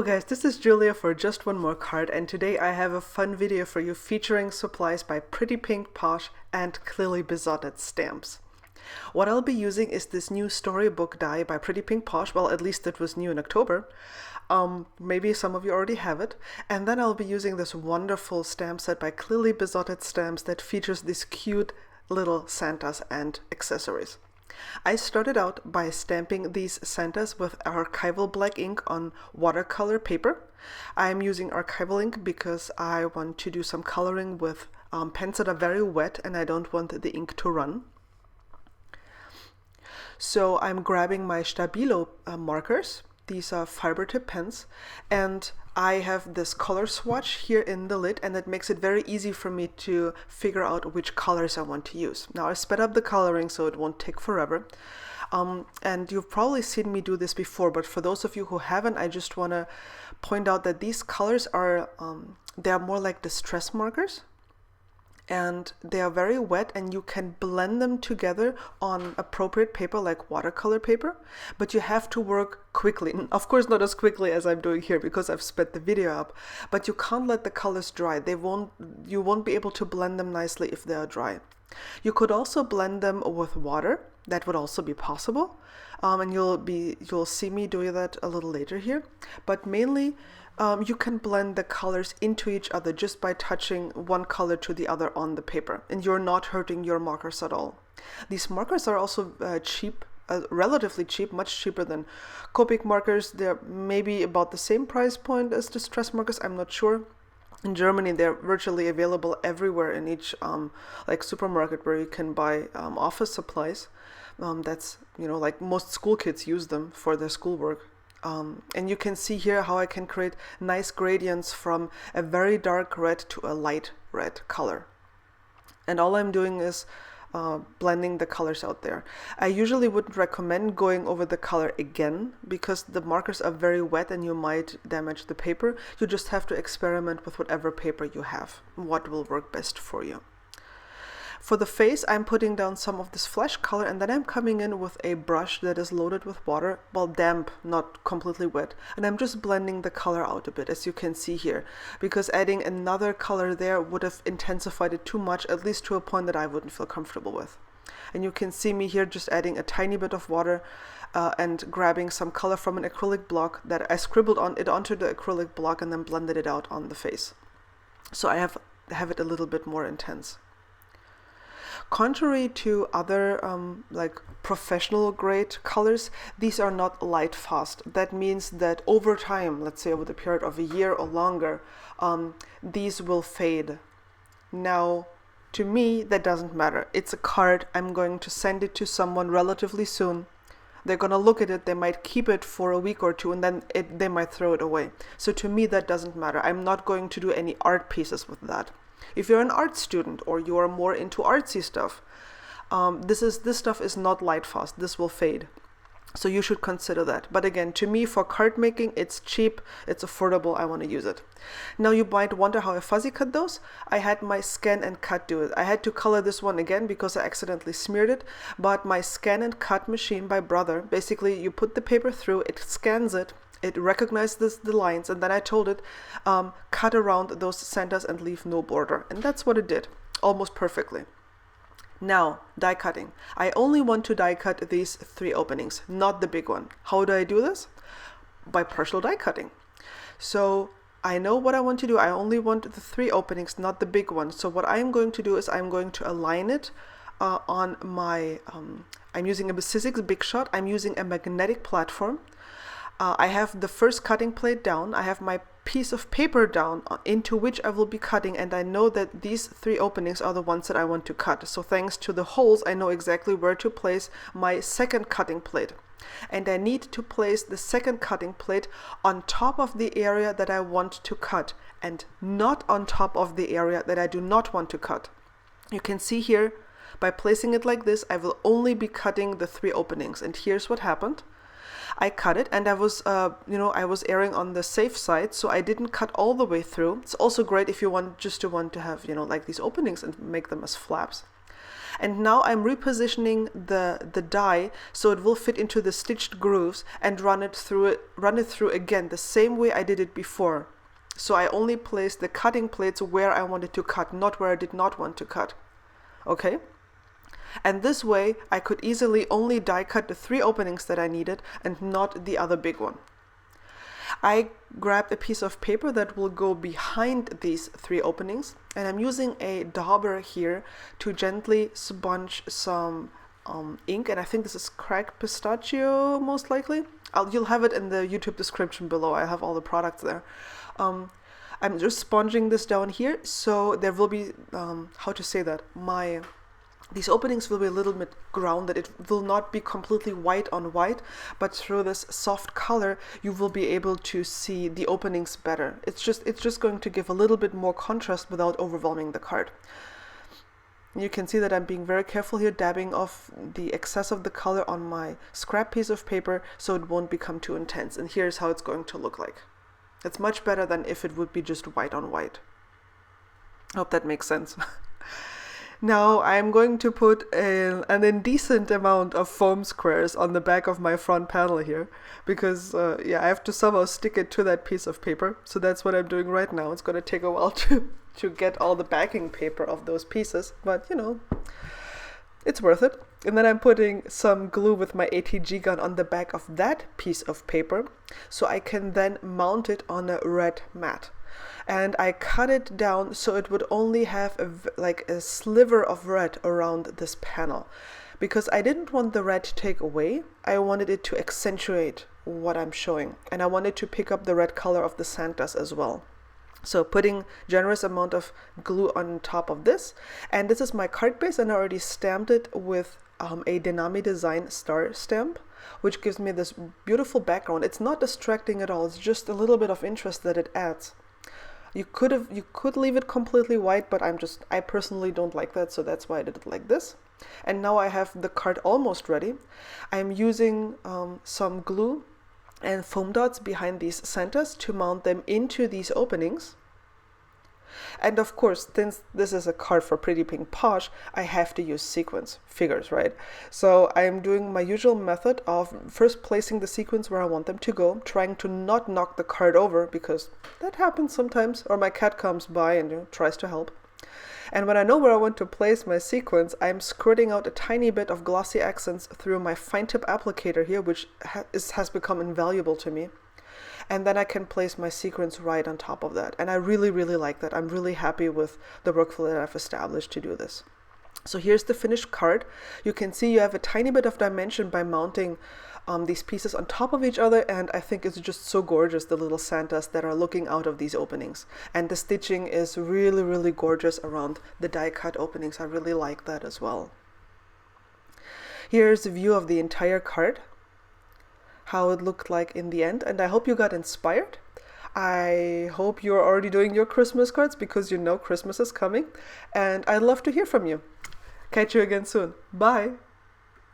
guys, this is Julia for Just One More Card, and today I have a fun video for you featuring supplies by Pretty Pink Posh and Clearly Besotted stamps. What I'll be using is this new storybook die by Pretty Pink Posh. Well, at least it was new in October. Maybe some of you already have it. And then I'll be using this wonderful stamp set by Clearly Besotted Stamps that features these cute little Santas and accessories. I started out by stamping these Santas with archival black ink on watercolor paper. I'm using archival ink because I want to do some coloring with pens that are very wet and I don't want the ink to run. So I'm grabbing my Stabilo markers. These are fiber tip pens, and I have this color swatch here in the lid, and it makes it very easy for me to figure out which colors I want to use. Now I sped up the coloring so it won't take forever. And you've probably seen me do this before, but for those of you who haven't, I just want to point out that these colors are, they are more like distress markers. And they are very wet, and you can blend them together on appropriate paper like watercolor paper, but you have to work quickly. Of course, not as quickly as I'm doing here because I've sped the video up, but you can't let the colors dry. You won't be able to blend them nicely if they are dry. You could also blend them with water. That would also be possible. And you'll see me doing that a little later here, but mainly you can blend the colors into each other just by touching one color to the other on the paper, and you're not hurting your markers at all. These markers are also cheap, relatively cheap, much cheaper than Copic markers. They're maybe about the same price point as Distress markers, I'm not sure. In Germany, they're virtually available everywhere in each like supermarket where you can buy office supplies. That's, like most school kids use them for their schoolwork. And you can see here how I can create nice gradients from a very dark red to a light red color. And all I'm doing is blending the colors out there. I usually wouldn't recommend going over the color again because the markers are very wet and you might damage the paper. You just have to experiment with whatever paper you have, what will work best for you. For the face, I'm putting down some of this flesh color, and then I'm coming in with a brush that is loaded with water, well, damp, not completely wet, and I'm just blending the color out a bit, as you can see here, because adding another color there would have intensified it too much, at least to a point that I wouldn't feel comfortable with. And you can see me here just adding a tiny bit of water and grabbing some color from an acrylic block that I scribbled on it onto the acrylic block and then blended it out on the face. So I have it a little bit more intense. Contrary to other like professional grade colors, these are not light fast. That means that over time, let's say over the period of a year or longer, these will fade. Now, to me, that doesn't matter. It's a card. I'm going to send it to someone relatively soon. They're going to look at it, they might keep it for a week or two, and then they might throw it away. So to me, that doesn't matter. I'm not going to do any art pieces with that. If you're an art student or you are more into artsy stuff, this stuff is not light fast. This will fade. So you should consider that. But again, to me, for card making, it's cheap, it's affordable, I want to use it. Now you might wonder how I fuzzy cut those. I had my Scan and Cut do it. I had to color this one again because I accidentally smeared it, but my Scan and Cut machine by Brother, basically you put the paper through, it scans it, it recognizes the lines, and then I told it, cut around those centers and leave no border. And that's what it did, almost perfectly. Now, die cutting. I only want to die cut these 3 openings, not the big one. How do I do this? By partial die cutting. So I know what I want to do. I only want the 3 openings, not the big one. So what I'm going to do is I'm going to align it on my, I'm using a Sizzix Big Shot. I'm using a magnetic platform. I have the first cutting plate down. I have my piece of paper down into which I will be cutting, and I know that these 3 openings are the ones that I want to cut. So thanks to the holes, I know exactly where to place my second cutting plate. And I need to place the second cutting plate on top of the area that I want to cut and not on top of the area that I do not want to cut. You can see here, by placing it like this, I will only be cutting the 3 openings. And here's what happened. I cut it, and I was erring on the safe side, so I didn't cut all the way through. It's also great if you want to have, like these openings and make them as flaps. And now I'm repositioning the die so it will fit into the stitched grooves and run it through again the same way I did it before. So I only placed the cutting plates where I wanted to cut, not where I did not want to cut. Okay? And this way I could easily only die cut the 3 openings that I needed and not the other big one. I grabbed a piece of paper that will go behind these 3 openings, and I'm using a dauber here to gently sponge some ink, and I think this is cracked pistachio most likely. You'll have it in the YouTube description below. I have all the products there. I'm just sponging this down here, so there will be, how to say that, these openings will be a little bit grounded. It will not be completely white on white, but through this soft color, you will be able to see the openings better. It's just going to give a little bit more contrast without overwhelming the card. You can see that I'm being very careful here, dabbing off the excess of the color on my scrap piece of paper so it won't become too intense. And here's how it's going to look like. It's much better than if it would be just white on white. I hope that makes sense. Now I'm going to put an indecent amount of foam squares on the back of my front panel here because I have to somehow stick it to that piece of paper. So that's what I'm doing right now. It's going to take a while to get all the backing paper of those pieces, but you know, it's worth it. And then I'm putting some glue with my ATG gun on the back of that piece of paper so I can then mount it on a red mat. And I cut it down so it would only have a sliver of red around this panel, because I didn't want the red to take away. I wanted it to accentuate what I'm showing, and I wanted to pick up the red color of the Santas as well. So putting generous amount of glue on top of this, and this is my card base, and I already stamped it with a Denami Design star stamp, which gives me this beautiful background. It's not distracting at all. It's just a little bit of interest that it adds. You could leave it completely white, but I personally don't like that, so that's why I did it like this. And now I have the card almost ready. I'm using some glue and foam dots behind these Santas to mount them into these openings. And of course, since this is a card for Pretty Pink Posh, I have to use sequins, figures, right? So I'm doing my usual method of first placing the sequins where I want them to go, trying to not knock the card over, because that happens sometimes, or my cat comes by and tries to help. And when I know where I want to place my sequins, I'm squirting out a tiny bit of glossy accents through my fine tip applicator here, which has become invaluable to me. And then I can place my sequins right on top of that. And I really, really like that. I'm really happy with the workflow that I've established to do this. So here's the finished card. You can see you have a tiny bit of dimension by mounting these pieces on top of each other, and I think it's just so gorgeous, the little Santas that are looking out of these openings. And the stitching is really, really gorgeous around the die cut openings. I really like that as well. Here's a view of the entire card, how it looked like in the end, and I hope you got inspired. I hope you're already doing your Christmas cards because you know Christmas is coming, and I'd love to hear from you. Catch you again soon. Bye!